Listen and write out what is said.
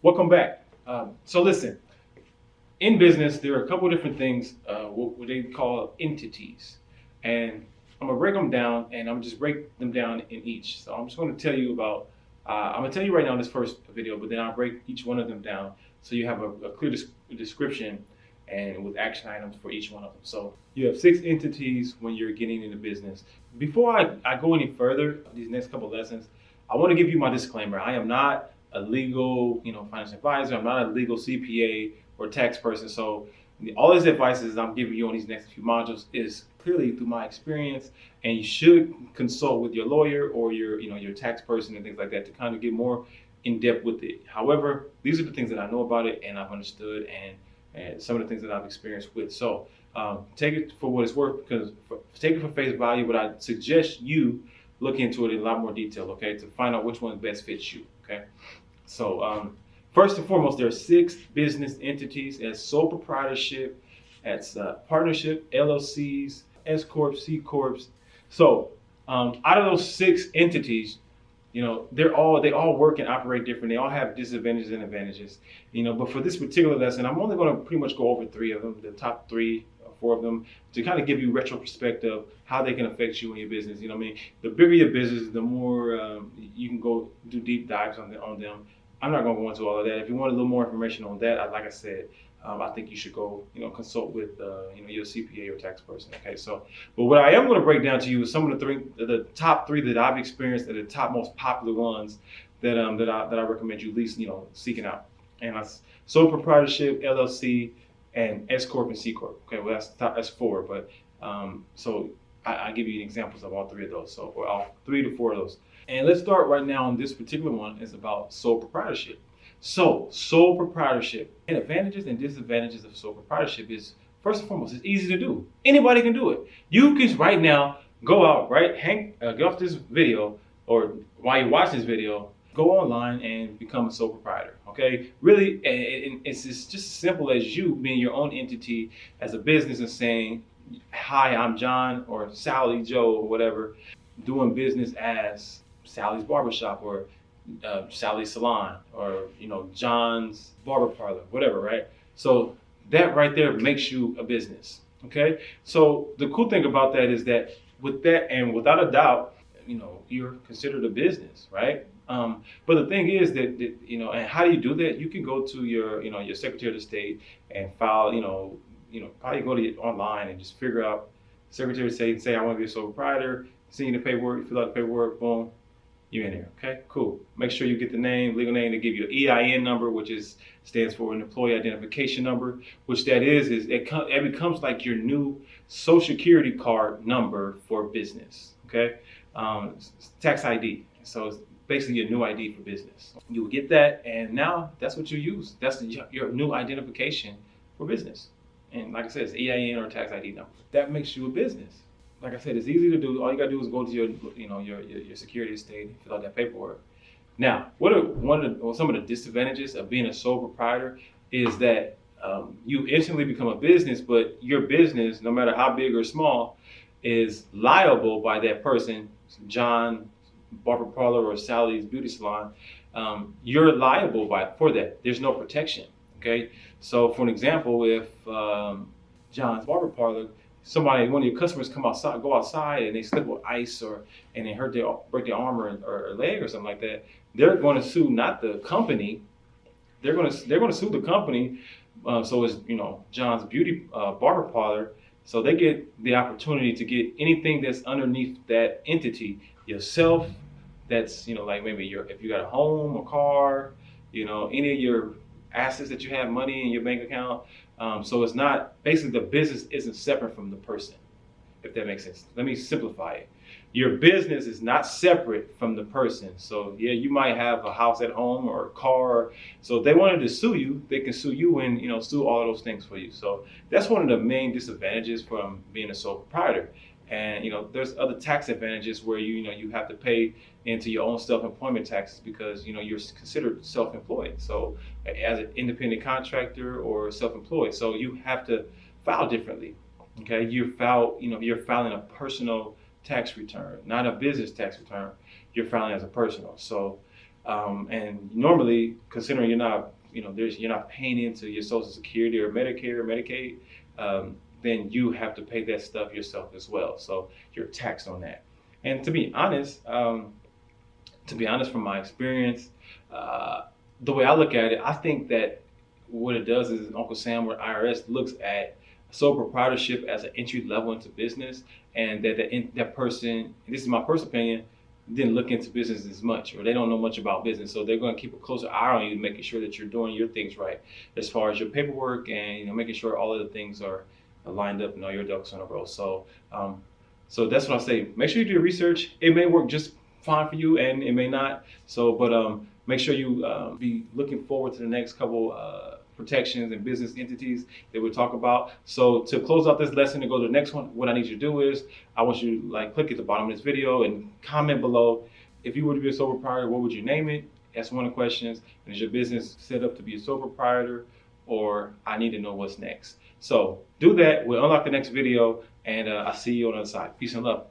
Welcome back. So listen, in business, there are a couple of different things, what they call entities. And I'm gonna break them down and I'm just break them down in each. So I'm just gonna tell you about, I'm gonna tell you right now in this first video, but then I'll break each one of them down so you have a clear description and with action items for each one of them. So you have 6 entities when you're getting into business. Before I go any further, these next couple of lessons, I wanna give you my disclaimer. I am not a legal, financial advisor. I'm not a legal CPA or tax person. So all this advice is I'm giving you on these next few modules is clearly through my experience, and you should consult with your lawyer or your tax person and things like that to kind of get more in depth with it. However, these are the things that I know about it and I've understood and some of the things that I've experienced with. So take it for what it's worth, because take it for face value, but I suggest you look into it in a lot more detail, okay, to find out which one best fits you, okay? So first and foremost, there are 6 business entities as sole proprietorship, as partnership, LLCs, S Corps, C Corps. So out of those 6 entities, they all work and operate different. They all have disadvantages and advantages, but for this particular lesson, I'm only going to pretty much go over 3 of them, the top 3 or 4 of them, to kind of give you retro perspective, how they can affect you in your business. I mean, the bigger your business, the more you can go do deep dives on them. I'm not going to go into all of that. If you want a little more information on that, like I said, I think you should go, consult with, your CPA or tax person. Okay, so, but what I am going to break down to you is some of the top 3 that I've experienced, that are the top most popular ones that I recommend you at least, seeking out. And that's sole proprietorship, LLC, and S Corp and C Corp. Okay, well that's 4, but so I give you examples of all 3 of those. So, or all 3 to 4 of those. And let's start right now on this particular one. Is about sole proprietorship. So sole proprietorship, and advantages and disadvantages of sole proprietorship is, first and foremost, it's easy to do. Anybody can do it. You can right now go out, right, get off this video, or while you watch this video, go online and become a sole proprietor. Okay, really, it's just as simple as you being your own entity as a business and saying, "Hi, I'm John," or Sally, Joe, or whatever, doing business as Sally's Barbershop, or Sally's Salon, or John's Barber Parlor, whatever, right? So that right there makes you a business. Okay, so the cool thing about that is that with that, and without a doubt, you're considered a business, right? But the thing is that and how do you do that? You can go to your Secretary of State and file, probably go to online and just figure out, Secretary of State, say I want to be a sole proprietor, send you the paperwork, fill out the paperwork, boom, you're in there. Okay, cool. Make sure you get the name, legal name. They give you an EIN number, which stands for an employee identification number, which that is it becomes like your new social security card number for business. Okay, tax ID. So it's basically your new ID for business. You will get that, and now that's what you use. That's your new identification for business. And like I said, it's EIN or tax ID number. That makes you a business. Like I said, it's easy to do. All you gotta do is go to your Secretary of State and fill out that paperwork. Now, some of the disadvantages of being a sole proprietor is that you instantly become a business, but your business, no matter how big or small, is liable by that person, John Barber Parlor or Sally's Beauty Salon. You're liable for that. There's no protection. Okay, so for an example, if John's Barber Parlor, one of your customers go outside and they slip with ice and they break their arm or leg or something like that, they're going to sue not the company. They're going to sue the company. So it's John's Beauty Barber Parlor. So they get the opportunity to get anything that's underneath that entity, yourself. That's like maybe if you got a home or car, any of your assets that you have, money in your bank account. So it's not, basically the business isn't separate from the person, if that makes sense. Let me simplify it. Your business is not separate from the person. So yeah, you might have a house at home or a car. So if they wanted to sue you, they can sue you and sue all those things for you. So that's one of the main disadvantages from being a sole proprietor. And there's other tax advantages where you have to pay into your own self-employment taxes because you're considered self-employed. So as an independent contractor or self-employed, so you have to file differently. Okay, you're filing a personal tax return, not a business tax return. You're filing as a personal. So And normally, considering you're not, you're not paying into your Social Security or Medicare or Medicaid, then you have to pay that stuff yourself as well. So you're taxed on that. And to be honest, from my experience, the way I look at it, I think that what it does is Uncle Sam or IRS looks at sole proprietorship as an entry level into business, and that person, this is my personal opinion, didn't look into business as much, or they don't know much about business, so they're going to keep a closer eye on you, making sure that you're doing your things right as far as your paperwork, and making sure all of the things are lined up and all your ducks in a row. So, so that's what I say. Make sure you do your research. It may work just fine for you, and it may not. So, but make sure you be looking forward to the next couple protections and business entities that we'll talk about. So to close out this lesson and go to the next one, what I need you to do is I want you to click at the bottom of this video and comment below. If you were to be a sole proprietor, what would you name it? That's one of the questions. And is your business set up to be a sole proprietor, or I need to know what's next? So do that. We'll unlock the next video, and I'll see you on the other side. Peace and love.